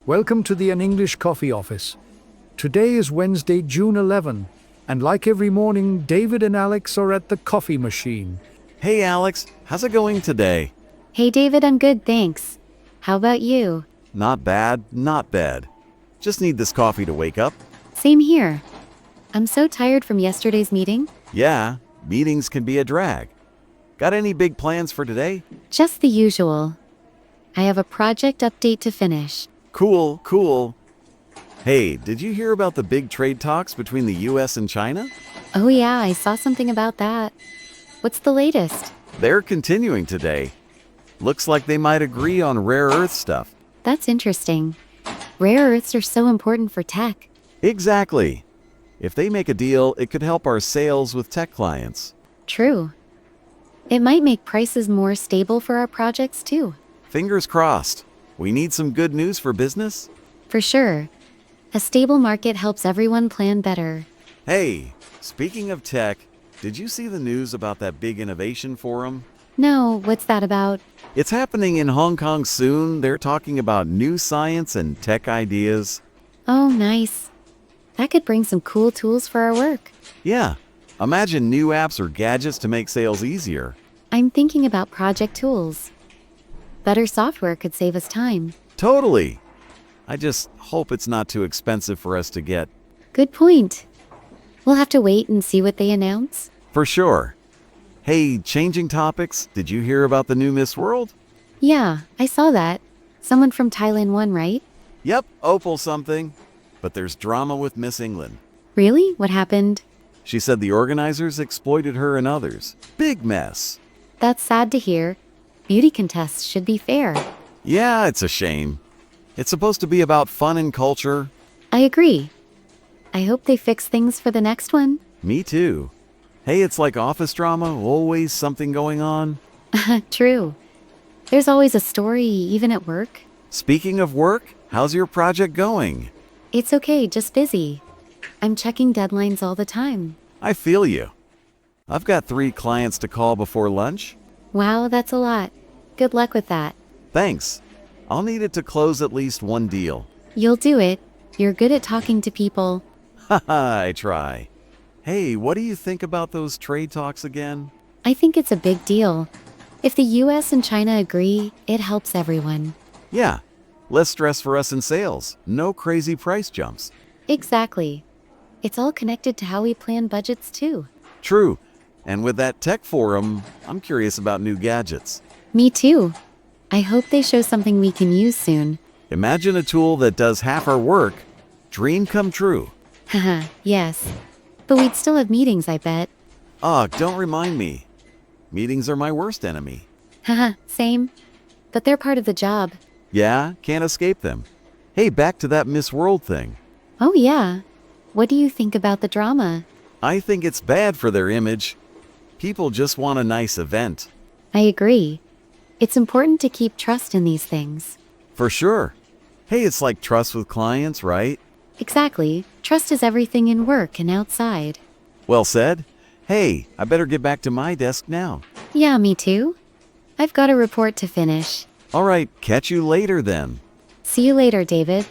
Welcome to the An English Coffee Office. Today is Wednesday, June 11, and like every morning, David and Alex are at the coffee machine. Hey Alex, how's it going today? Hey David, I'm good, thanks. How about you? Not bad, not bad. Just need this coffee to wake up. Same here. I'm so tired from yesterday's meeting. Yeah, meetings can be a drag. Got any big plans for today? Just the usual. I have a project update to finish. Cool. Hey, did you hear about the big trade talks between the US and China? Oh yeah, I saw something about that. What's the latest? They're continuing today. Looks like they might agree on rare earth stuff. That's interesting. Rare earths are so important for tech. Exactly. If they make a deal, it could help our sales with tech clients. True. It might make prices more stable for our projects too. Fingers crossed. We need some good news for business. For sure. A stable market helps everyone plan better. Hey, speaking of tech, did you see the news about that big innovation forum? No, what's that about? It's happening in Hong Kong soon. They're talking about new science and tech ideas. Oh, nice. That could bring some cool tools for our work. Yeah, imagine new apps or gadgets to make sales easier. I'm thinking about project tools. Better software could save us time. Totally. I just hope it's not too expensive for us to get. Good point. We'll have to wait and see what they announce. For sure. Hey, changing topics, did you hear about the new Miss World? Yeah, I saw that. Someone from Thailand won, right? Yep, Opal something. But there's drama with Miss England. Really? What happened? She said the organizers exploited her and others. Big mess. That's sad to hear. Beauty contests should be fair. Yeah, it's a shame. It's supposed to be about fun and culture. I agree. I hope they fix things for the next one. Me too. Hey, it's like office drama, always something going on. True. There's always a story, even at work. Speaking of work, how's your project going? It's okay, just busy. I'm checking deadlines all the time. I feel you. I've got 3 clients to call before lunch. Wow, that's a lot. Good luck with that. Thanks. I'll need it to close at least one deal. You'll do it. You're good at talking to people. Haha, I try. Hey, what do you think about those trade talks again? I think it's a big deal. If the US and China agree, it helps everyone. Yeah, less stress for us in sales. No crazy price jumps. Exactly. It's all connected to how we plan budgets too. True. And with that tech forum, I'm curious about new gadgets. Me too. I hope they show something we can use soon. Imagine a tool that does half our work. Dream come true. Haha, yes. But we'd still have meetings, I bet. Ugh, don't remind me. Meetings are my worst enemy. Haha, same. But they're part of the job. Yeah, can't escape them. Hey, back to that Miss World thing. Oh yeah. What do you think about the drama? I think it's bad for their image. People just want a nice event. I agree. It's important to keep trust in these things. For sure. Hey, it's like trust with clients, right? Exactly. Trust is everything in work and outside. Well said. Hey, I better get back to my desk now. Yeah, me too. I've got a report to finish. All right, catch you later then. See you later, David.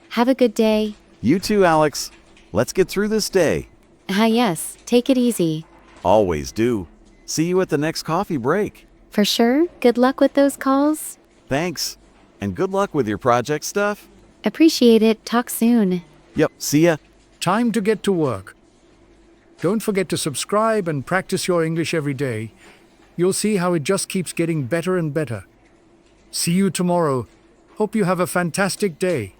Have a good day. You too, Alex. Let's get through this day. Yes. Take it easy. Always do. See you at the next coffee break. For sure. Good luck with those calls. Thanks. And good luck with your project stuff. Appreciate it. Talk soon. Yep, see ya. Time to get to work. Don't forget to subscribe and practice your English every day. You'll see how it just keeps getting better and better. See you tomorrow. Hope you have a fantastic day.